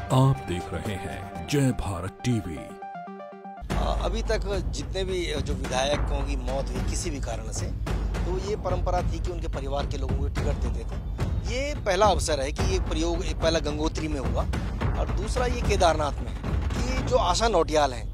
आप देख रहे हैं जय भारत टीवी। अभी तक जितने भी जो विधायकों की मौत हुई किसी भी कारण से, तो ये परंपरा थी कि उनके परिवार के लोगों को टिकट देते थे। ये पहला अवसर है कि ये प्रयोग पहला गंगोत्री में हुआ और दूसरा ये केदारनाथ में है कि जो आशा नौटियाल हैं,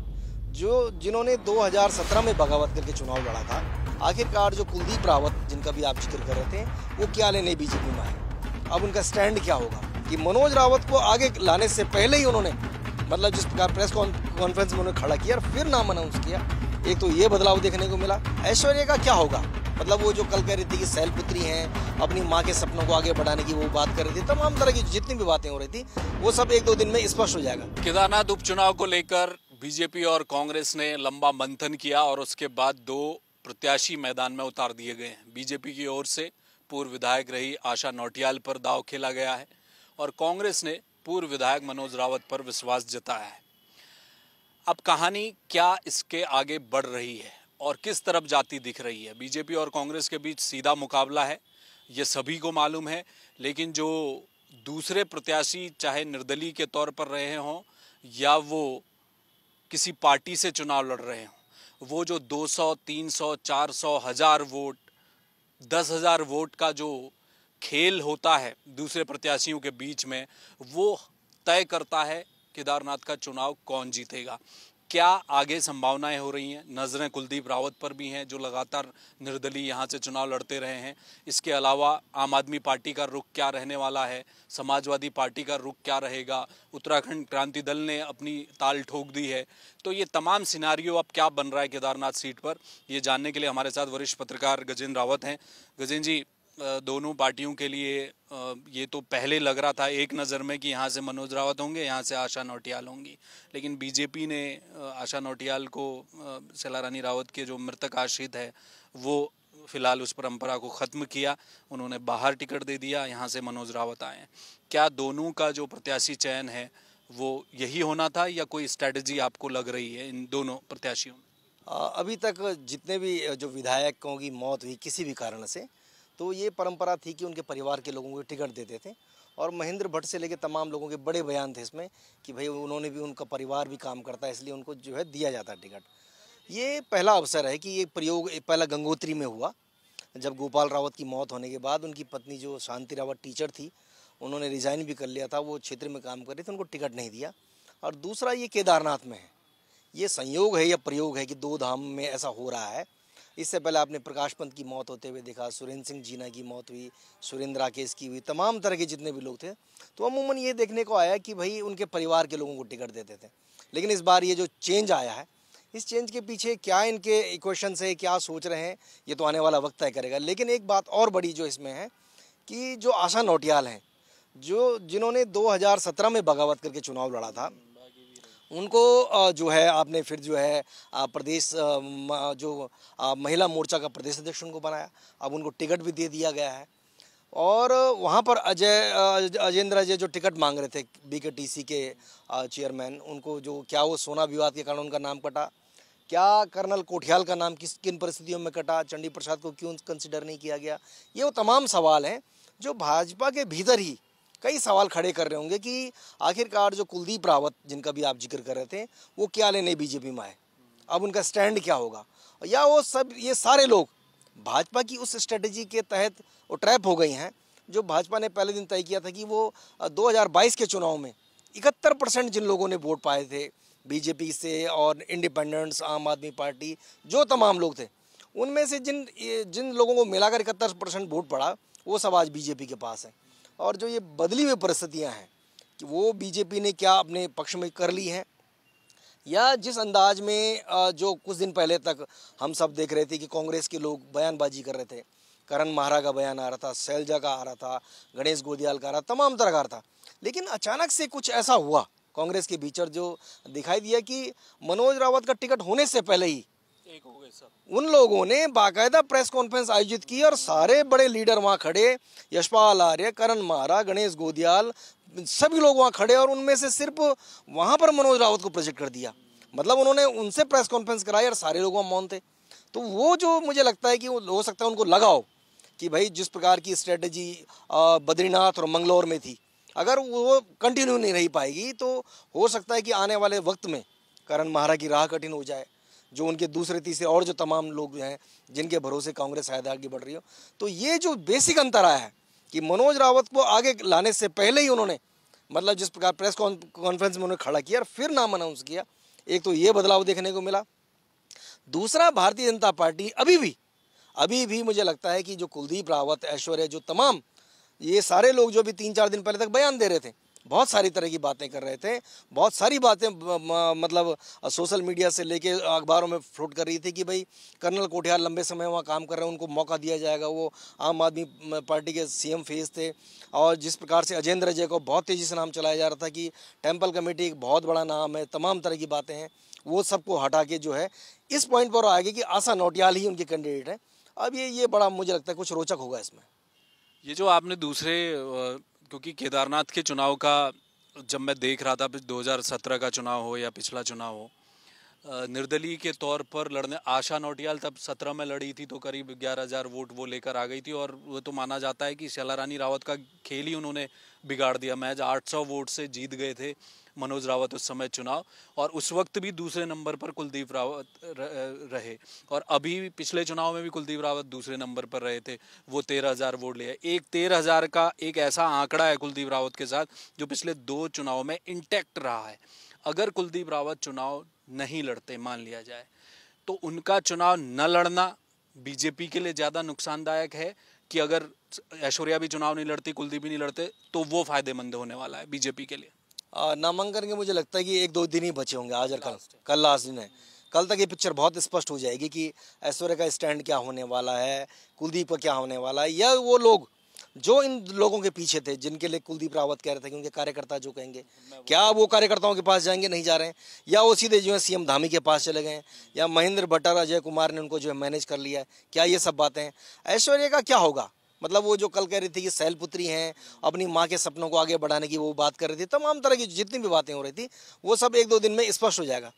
जिन्होंने 2017 में बगावत करके चुनाव लड़ा था, आखिरकार जो कुलदीप रावत जिनका भी आप जिक्र कर रहे थे, वो क्या लेने बीजेपी में आए। अब उनका स्टैंड क्या होगा कि मनोज रावत को आगे लाने से पहले ही उन्होंने मतलब जिस प्रकार प्रेस कॉन्फ्रेंस में उन्होंने खड़ा किया और फिर नाम अनाउंस किया, एक तो ये बदलाव देखने को मिला। ऐश्वर्या का क्या होगा, मतलब वो जो कल कह रही थी कि शैलपुत्री हैं, अपनी माँ के सपनों को आगे बढ़ाने की वो बात कर रही थी, तमाम तरह की जितनी भी बातें हो रही थी वो सब एक दो दिन में स्पष्ट हो जाएगा। केदारनाथ उपचुनाव को लेकर बीजेपी और कांग्रेस ने लंबा मंथन किया और उसके बाद दो प्रत्याशी मैदान में उतार दिए गए हैं। बीजेपी की ओर से पूर्व विधायक रही आशा नौटियाल पर दांव खेला गया है और कांग्रेस ने पूर्व विधायक मनोज रावत पर विश्वास जताया है। अब कहानी क्या इसके आगे बढ़ रही है और किस तरफ जाती दिख रही है? बीजेपी और कांग्रेस के बीच सीधा मुकाबला है, ये सभी को मालूम है, लेकिन जो दूसरे प्रत्याशी चाहे निर्दलीय के तौर पर रहे हों या वो किसी पार्टी से चुनाव लड़ रहे हों, वो जो 200, 300, 400, 1000 वोट, 10,000 वोट का जो खेल होता है दूसरे प्रत्याशियों के बीच में, वो तय करता है केदारनाथ का चुनाव कौन जीतेगा। क्या आगे संभावनाएं हो रही हैं? नजरें कुलदीप रावत पर भी हैं जो लगातार निर्दलीय यहाँ से चुनाव लड़ते रहे हैं। इसके अलावा आम आदमी पार्टी का रुख क्या रहने वाला है, समाजवादी पार्टी का रुख क्या रहेगा, उत्तराखंड क्रांति दल ने अपनी ताल ठोक दी है। तो ये तमाम सिनारियो अब क्या बन रहा है केदारनाथ सीट पर, ये जानने के लिए हमारे साथ वरिष्ठ पत्रकार गजेंद्र रावत हैं। गजेंद्र जी, दोनों पार्टियों के लिए ये तो पहले लग रहा था एक नज़र में कि यहाँ से मनोज रावत होंगे, यहाँ से आशा नौटियाल होंगी, लेकिन बीजेपी ने आशा नौटियाल को, शैला रानी रावत के जो मृतक आश्रित है, वो फिलहाल उस परंपरा को ख़त्म किया, उन्होंने बाहर टिकट दे दिया, यहाँ से मनोज रावत आए हैं। क्या दोनों का जो प्रत्याशी चयन है वो यही होना था या कोई स्ट्रैटेजी आपको लग रही है इन दोनों प्रत्याशियों में? अभी तक जितने भी जो विधायकों की मौत हुई किसी भी कारण से, तो ये परंपरा थी कि उनके परिवार के लोगों को टिकट देते थे और महेंद्र भट्ट से लेके तमाम लोगों के बड़े बयान थे इसमें कि भाई उन्होंने भी, उनका परिवार भी काम करता है, इसलिए उनको जो है दिया जाता है टिकट। ये पहला अवसर है कि ये प्रयोग पहला गंगोत्री में हुआ, जब गोपाल रावत की मौत होने के बाद उनकी पत्नी जो शांति रावत टीचर थी, उन्होंने रिज़ाइन भी कर लिया था, वो क्षेत्र में काम कर रही थी, उनको टिकट नहीं दिया। और दूसरा ये केदारनाथ में है, ये संयोग है या प्रयोग है कि दो धाम में ऐसा हो रहा है। इससे पहले आपने प्रकाश पंत की मौत होते हुए देखा, सुरेंद्र सिंह जीना की मौत हुई, सुरेंद्र राकेश की हुई, तमाम तरह के जितने भी लोग थे, तो अमूमन ये देखने को आया कि भाई उनके परिवार के लोगों को टिकट देते थे। लेकिन इस बार ये जो चेंज आया है, इस चेंज के पीछे क्या इनके इक्वेशन है, क्या सोच रहे हैं, ये तो आने वाला वक्त तय करेगा। लेकिन एक बात और बड़ी जो इसमें है कि जो आशा नौटियाल हैं, जिन्होंने 2017 में बगावत करके चुनाव लड़ा था, उनको जो है आपने फिर जो है प्रदेश जो महिला मोर्चा का प्रदेश अध्यक्ष उनको बनाया, अब उनको टिकट भी दे दिया गया है। और वहाँ पर अजेंद्र जो टिकट मांग रहे थे बीकेटीसी के चेयरमैन, उनको जो क्या वो सोना विवाद के कारण उनका नाम कटा, क्या कर्नल कोठियाल का नाम किन परिस्थितियों में कटा, चंडी प्रसाद को क्यों कंसिडर नहीं किया गया, ये वो तमाम सवाल हैं जो भाजपा के भीतर ही कई सवाल खड़े कर रहे होंगे कि आखिरकार जो कुलदीप रावत जिनका भी आप जिक्र कर रहे थे, वो क्या लेने बीजेपी में आए, अब उनका स्टैंड क्या होगा, या वो सब ये सारे लोग भाजपा की उस स्ट्रेटजी के तहत वो ट्रैप हो गई हैं जो भाजपा ने पहले दिन तय किया था कि वो 2022 के चुनाव में 71% जिन लोगों ने वोट पाए थे बीजेपी से और इंडिपेंडेंट्स, आम आदमी पार्टी, जो तमाम लोग थे, उनमें से जिन लोगों को मिलाकर 71% वोट पड़ा, वो सब आज बीजेपी के पास है। और जो ये बदली हुई परिस्थितियां हैं कि वो बीजेपी ने क्या अपने पक्ष में कर ली हैं, या जिस अंदाज में जो कुछ दिन पहले तक हम सब देख रहे थे कि कांग्रेस के लोग बयानबाजी कर रहे थे, करण महारा का बयान आ रहा था, शैलजा का आ रहा था, गणेश गोदियाल का आ रहा, तमाम तरह का आ रहा था, लेकिन अचानक से कुछ ऐसा हुआ कांग्रेस के भीतर जो दिखाई दिया कि मनोज रावत का टिकट होने से पहले ही एक हो गए सब, उन लोगों ने बाकायदा प्रेस कॉन्फ्रेंस आयोजित की और सारे बड़े लीडर वहाँ खड़े, यशपाल आर्य, करण महारा, गणेश गोदियाल, सभी लोग वहाँ खड़े, और उनमें से सिर्फ वहाँ पर मनोज रावत को प्रोजेक्ट कर दिया। मतलब उन्होंने उनसे प्रेस कॉन्फ्रेंस कराई और सारे लोग वहाँ मौन थे। तो वो जो मुझे लगता है कि हो सकता है उनको लगाओ कि भाई जिस प्रकार की स्ट्रेटजी बद्रीनाथ और मंगलौर में थी, अगर वो कंटिन्यू नहीं रही पाएगी तो हो सकता है कि आने वाले वक्त में करण महारा की राह कठिन हो जाए, जो उनके दूसरे तीसरे और जो तमाम लोग हैं जिनके भरोसे कांग्रेस शायद आगे बढ़ रही हो। तो ये जो बेसिक अंतर आया है कि मनोज रावत को आगे लाने से पहले ही उन्होंने मतलब जिस प्रकार प्रेस कॉन्फ्रेंस में उन्होंने खड़ा किया और फिर नाम अनाउंस किया, एक तो ये बदलाव देखने को मिला। दूसरा, भारतीय जनता पार्टी अभी भी मुझे लगता है कि जो कुलदीप रावत, ऐश्वर्या, जो तमाम ये सारे लोग जो भी 3-4 दिन पहले तक बयान दे रहे थे, बहुत सारी तरह की बातें कर रहे थे, बहुत सारी बातें मतलब सोशल मीडिया से लेके अखबारों में फ्लोट कर रही थी कि भाई कर्नल कोठियाल लंबे समय वहाँ काम कर रहे हैं, उनको मौका दिया जाएगा। वो आम आदमी पार्टी के सीएम फेस थे और जिस प्रकार से अजेंद्र अजय को बहुत तेज़ी से नाम चलाया जा रहा था कि टेम्पल कमेटी एक बहुत बड़ा नाम है, तमाम तरह की बातें हैं, वो सबको हटा के जो है इस पॉइंट पर आ गए कि आशा नौटियाल ही उनके कैंडिडेट हैं। अब ये बड़ा मुझे लगता है कुछ रोचक होगा इसमें। ये जो आपने दूसरे क्योंकि केदारनाथ के चुनाव का जब मैं देख रहा था, 2017 का चुनाव हो या पिछला चुनाव हो, निर्दलीय के तौर पर लड़ने आशा नौटियाल तब 17 में लड़ी थी तो करीब 11,000 वोट वो लेकर आ गई थी और वो तो माना जाता है कि शैला रानी रावत का खेल ही उन्होंने बिगाड़ दिया। महज 800 वोट से जीत गए थे मनोज रावत उस समय चुनाव, और उस वक्त भी दूसरे नंबर पर कुलदीप रावत रहे, और अभी पिछले चुनाव में भी कुलदीप रावत दूसरे नंबर पर रहे थे, वो 13,000 वोट लिए। एक 13,000 का एक ऐसा आंकड़ा है कुलदीप रावत के साथ जो पिछले 2 चुनाव में इंटैक्ट रहा है। अगर कुलदीप रावत चुनाव नहीं लड़ते, मान लिया जाए, तो उनका चुनाव न लड़ना बीजेपी के लिए ज़्यादा नुकसानदायक है कि अगर ऐश्वर्या भी चुनाव नहीं लड़ती, कुलदीप भी नहीं लड़ते, तो वो फायदेमंद होने वाला है बीजेपी के लिए। नामांकन के मुझे लगता है कि 1-2 दिन ही बचे होंगे, आज और कल लास्ट दिन है। कल तक ये पिक्चर बहुत स्पष्ट हो जाएगी कि ऐश्वर्या का स्टैंड क्या होने वाला है, कुलदीप का क्या होने वाला है, या वो लोग जो इन लोगों के पीछे थे जिनके लिए कुलदीप रावत कह रहे थे कि उनके कार्यकर्ता जो कहेंगे, क्या वो कार्यकर्ताओं के पास जाएंगे, नहीं जा रहे हैं, या वो सीधे जो है सीएम धामी के पास चले गए, या महेंद्र भट्टार, अजय कुमार ने उनको जो है मैनेज कर लिया है, क्या ये सब बातें हैं। ऐश्वर्या का क्या होगा, मतलब वो जो कल कह रही थी कि शैलपुत्री हैं, अपनी माँ के सपनों को आगे बढ़ाने की वो बात कर रही थी, तमाम तरह की जितनी भी बातें हो रही थी वो सब 1-2 दिन में स्पष्ट हो जाएगा।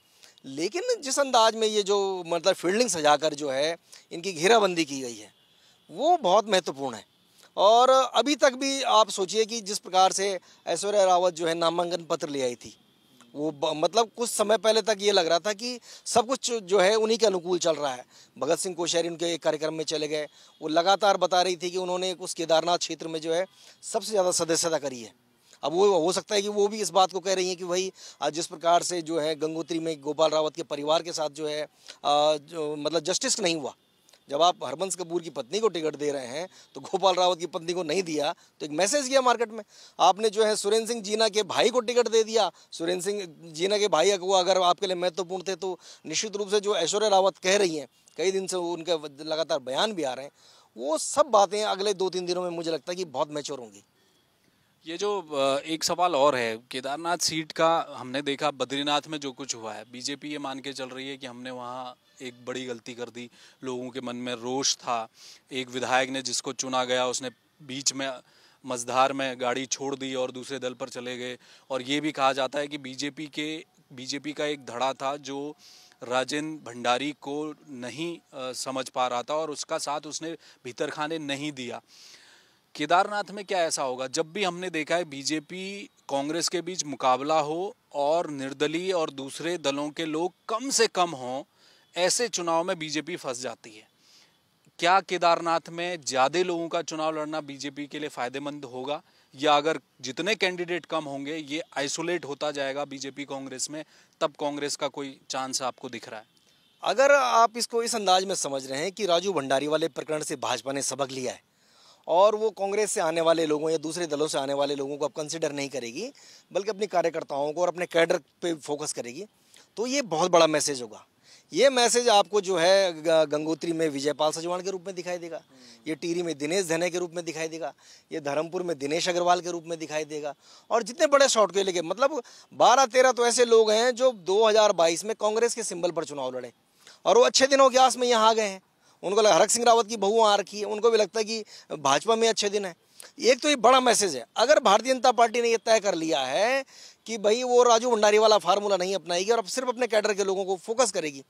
लेकिन जिस अंदाज में ये जो मतलब फील्डिंग सजाकर जो है इनकी घेराबंदी की गई है वो बहुत महत्वपूर्ण है। और अभी तक भी आप सोचिए कि जिस प्रकार से ऐश्वर्या रावत जो है नामांकन पत्र ले आई थी, वो मतलब कुछ समय पहले तक ये लग रहा था कि सब कुछ जो है उन्हीं के अनुकूल चल रहा है। भगत सिंह कोश्यारी उनके एक कार्यक्रम में चले गए, वो लगातार बता रही थी कि उन्होंने उस केदारनाथ क्षेत्र में जो है सबसे ज़्यादा सदस्यता करी है। अब वो हो सकता है कि वो भी इस बात को कह रही हैं कि भाई जिस प्रकार से जो है गंगोत्री में गोपाल रावत के परिवार के साथ जो है जो मतलब जस्टिस नहीं हुआ, जब आप हरबंस कपूर की पत्नी को टिकट दे रहे हैं तो गोपाल रावत की पत्नी को नहीं दिया, तो एक मैसेज गया मार्केट में। आपने जो है सुरेंद्र सिंह जीना के भाई को टिकट दे दिया, सुरेंद्र सिंह जीना के भाई को अगर आपके लिए महत्वपूर्ण थे, तो निश्चित रूप से जो ऐश्वर्या रावत कह रही हैं, कई दिन से उनके लगातार बयान भी आ रहे हैं, वो सब बातें अगले 2-3 दिनों में मुझे लगता है कि बहुत मैच्योर होंगी। ये जो एक सवाल और है केदारनाथ सीट का, हमने देखा बद्रीनाथ में जो कुछ हुआ है, बीजेपी ये मान के चल रही है कि हमने वहाँ एक बड़ी गलती कर दी, लोगों के मन में रोष था, एक विधायक ने जिसको चुना गया उसने बीच में मझधार में गाड़ी छोड़ दी और दूसरे दल पर चले गए, और ये भी कहा जाता है कि बीजेपी का एक धड़ा था जो राजेंद्र भंडारी को नहीं समझ पा रहा था और उसका साथ उसने भीतर खाने नहीं दिया। केदारनाथ में क्या ऐसा होगा? जब भी हमने देखा है बीजेपी कांग्रेस के बीच मुकाबला हो और निर्दलीय और दूसरे दलों के लोग कम से कम हों, ऐसे चुनाव में बीजेपी फंस जाती है। क्या केदारनाथ में ज़्यादा लोगों का चुनाव लड़ना बीजेपी के लिए फ़ायदेमंद होगा, या अगर जितने कैंडिडेट कम होंगे ये आइसोलेट होता जाएगा बीजेपी कांग्रेस में, तब कांग्रेस का कोई चांस आपको दिख रहा है? अगर आप इसको इस अंदाज में समझ रहे हैं कि राजू भंडारी वाले प्रकरण से भाजपा ने सबक लिया है और वो कांग्रेस से आने वाले लोगों या दूसरे दलों से आने वाले लोगों को अब कंसिडर नहीं करेगी, बल्कि अपने कार्यकर्ताओं को और अपने कैडर पे फोकस करेगी, तो ये बहुत बड़ा मैसेज होगा। ये मैसेज आपको जो है गंगोत्री में विजयपाल सजवाण के रूप में दिखाई देगा, ये टिहरी में दिनेश धने के रूप में दिखाई देगा, ये धर्मपुर में दिनेश अग्रवाल के रूप में दिखाई देगा, और जितने बड़े शॉट के लेके मतलब 12-13 तो ऐसे लोग हैं जो 2022 में कांग्रेस के सिंबल पर चुनाव लड़े और वो अच्छे दिनों के आस में यहाँ आ गए हैं। उनको लगा हरक सिंह रावत की बहू आ रखी है, उनको भी लगता है कि भाजपा में अच्छे दिन है। एक तो ये बड़ा मैसेज है। अगर भारतीय जनता पार्टी ने ये तय कर लिया है कि भाई वो राजू भंडारी वाला फार्मूला नहीं अपनाएगी और अब सिर्फ अपने कैडर के लोगों को फोकस करेगी,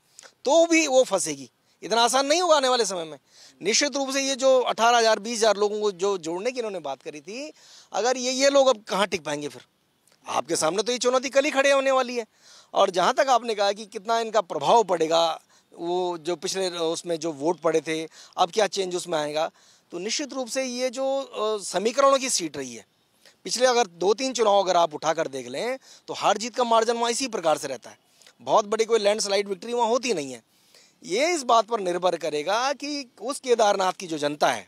तो भी वो फंसेगी, इतना आसान नहीं होगा आने वाले समय में। निश्चित रूप से ये जो 18,000 20,000 लोगों को जो जोड़ने की इन्होंने बात करी थी, अगर ये लोग अब कहाँ टिक पाएंगे फिर? आपके सामने तो ये चुनौती कल ही खड़े होने वाली है। और जहाँ तक आपने कहा कि कितना इनका प्रभाव पड़ेगा, वो जो पिछले उसमें जो वोट पड़े थे अब क्या चेंज उसमें आएगा, तो निश्चित रूप से ये जो समीकरणों की सीट रही है, पिछले अगर 2-3 चुनाव अगर आप उठाकर देख लें तो हार जीत का मार्जिन वहाँ इसी प्रकार से रहता है। बहुत बड़ी कोई लैंडस्लाइड विक्ट्री वहाँ होती नहीं है। ये इस बात पर निर्भर करेगा कि उस केदारनाथ की जो जनता है,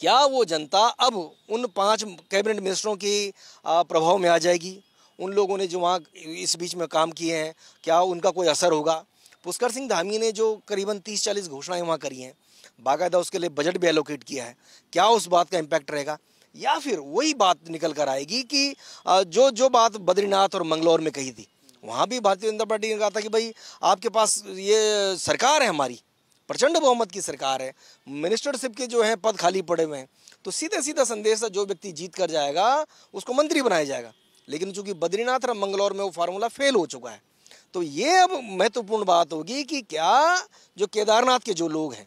क्या वो जनता अब उन 5 कैबिनेट मिनिस्टरों की प्रभाव में आ जाएगी? उन लोगों ने जो वहाँ इस बीच में काम किए हैं, क्या उनका कोई असर होगा? पुष्कर सिंह धामी ने जो करीबन 30-40 घोषणाएं वहाँ करी हैं, बाकायदा उसके लिए बजट भी एलोकेट किया है, क्या उस बात का इम्पैक्ट रहेगा? या फिर वही बात निकल कर आएगी कि जो बात बद्रीनाथ और मंगलौर में कही थी, वहाँ भी भारतीय जनता पार्टी ने कहा था कि भाई आपके पास ये सरकार है, हमारी प्रचंड बहुमत की सरकार है, मिनिस्टरशिप के जो हैं पद खाली पड़े हुए हैं, तो सीधा सीधा संदेश जो व्यक्ति जीत कर जाएगा उसको मंत्री बनाया जाएगा। लेकिन चूंकि बद्रीनाथ और मंगलौर में वो फार्मूला फेल हो चुका है, तो ये अब महत्वपूर्ण बात होगी कि क्या जो केदारनाथ के जो लोग हैं,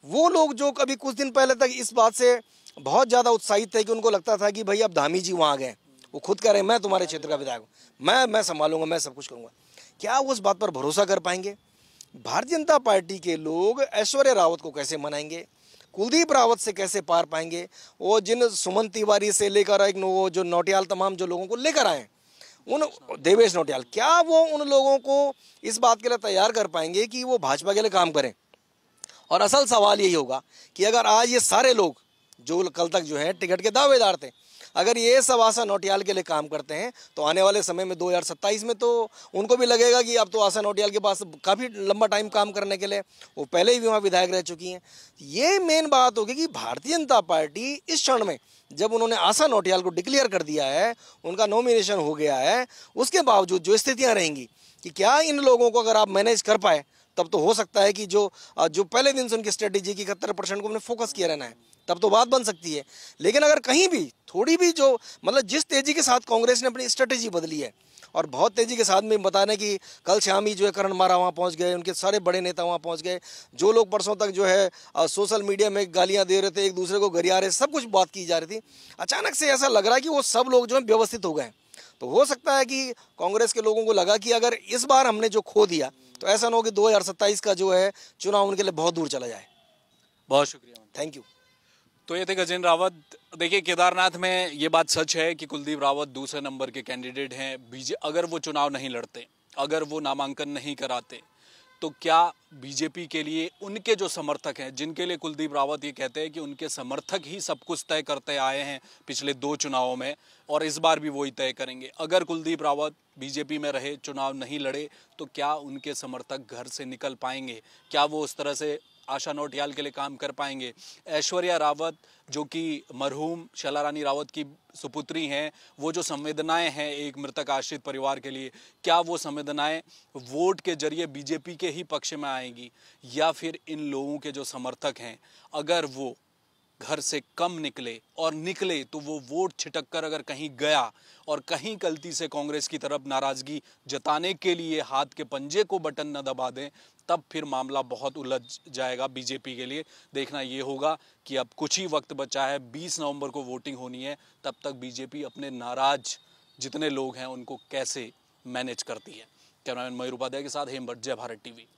वो लोग जो कभी कुछ दिन पहले तक इस बात से बहुत ज़्यादा उत्साहित थे कि उनको लगता था कि भाई अब धामी जी वहाँ गए, वो खुद कह रहे हैं मैं तुम्हारे क्षेत्र का विधायक हूँ, मैं संभालूंगा, मैं सब कुछ करूँगा, क्या वो उस बात पर भरोसा कर पाएंगे? भारतीय जनता पार्टी के लोग ऐश्वर्या रावत को कैसे मनाएंगे? कुलदीप रावत से कैसे पार पाएंगे? वो जिन सुमन तिवारी से लेकर एक वो जो नौटियाल तमाम जो लोगों को लेकर आए, उन देवेश नौटियाल, क्या वो उन लोगों को इस बात के लिए तैयार कर पाएंगे कि वो भाजपा के लिए काम करें? और असल सवाल यही होगा कि अगर आज ये सारे लोग जो कल तक जो है टिकट के दावेदार थे, अगर ये सब आशा नौटियाल के लिए काम करते हैं, तो आने वाले समय में 2027 में तो उनको भी लगेगा कि अब तो आशा नौटियाल के पास काफ़ी लंबा टाइम काम करने के लिए, वो पहले ही वहाँ विधायक रह चुकी हैं। ये मेन बात होगी कि भारतीय जनता पार्टी इस क्षण में जब उन्होंने आशा नौटियाल को डिक्लेयर कर दिया है, उनका नॉमिनेशन हो गया है, उसके बावजूद जो स्थितियाँ रहेंगी कि क्या इन लोगों को अगर आप मैनेज कर पाए, तब तो हो सकता है कि जो पहले दिन से उनकी स्ट्रेटेजी की 71% को हमने फोकस किया रहना है, तब तो बात बन सकती है। लेकिन अगर कहीं भी थोड़ी भी जो मतलब जिस तेजी के साथ कांग्रेस ने अपनी स्ट्रेटेजी बदली है, और बहुत तेजी के साथ में बता रहे हैं कि कल शाम ही जो है करण मारा वहाँ पहुँच गए, उनके सारे बड़े नेता वहाँ पहुँच गए, जो लोग परसों तक जो है सोशल मीडिया में गालियाँ दे रहे थे, एक दूसरे को गरिया रहे, सब कुछ बात की जा रही थी, अचानक से ऐसा लग रहा है कि वो सब लोग जो है व्यवस्थित हो गए। तो हो सकता है कि कांग्रेस के लोगों को लगा कि अगर इस बार हमने जो खो दिया, तो ऐसा ना हो कि 2027 का जो है चुनाव उनके लिए बहुत दूर चला जाए। बहुत शुक्रिया, थैंक यू। तो ये थे गजेंद्र रावत। देखिए, केदारनाथ में ये बात सच है कि कुलदीप रावत दूसरे नंबर के कैंडिडेट हैं। अगर वो चुनाव नहीं लड़ते, अगर वो नामांकन नहीं कराते, तो क्या बीजेपी के लिए उनके जो समर्थक हैं, जिनके लिए कुलदीप रावत ये कहते हैं कि उनके समर्थक ही सब कुछ तय करते आए हैं पिछले 2 चुनावों में, और इस बार भी वही तय करेंगे, अगर कुलदीप रावत बीजेपी में रहे, चुनाव नहीं लड़े, तो क्या उनके समर्थक घर से निकल पाएंगे? क्या वो उस तरह से आशा नौटियाल के लिए काम कर पाएंगे? ऐश्वर्या रावत जो कि मरहूम शैला रानी रावत की सुपुत्री हैं, वो जो संवेदनाएं हैं एक मृतक आश्रित परिवार के लिए, क्या वो संवेदनाएं वोट के जरिए बीजेपी के ही पक्ष में आएंगी, या फिर इन लोगों के जो समर्थक हैं अगर वो घर से कम निकले, और निकले तो वो वोट छिटक कर अगर कहीं गया और कहीं गलती से कांग्रेस की तरफ नाराजगी जताने के लिए हाथ के पंजे को बटन न दबा दें, तब फिर मामला बहुत उलझ जाएगा बीजेपी के लिए। देखना ये होगा कि अब कुछ ही वक्त बचा है, 20 नवंबर को वोटिंग होनी है, तब तक बीजेपी अपने नाराज जितने लोग हैं उनको कैसे मैनेज करती है। कैमरामैन मयूर उपाध्याय के साथ हेमभट्ट, जय भारत टीवी।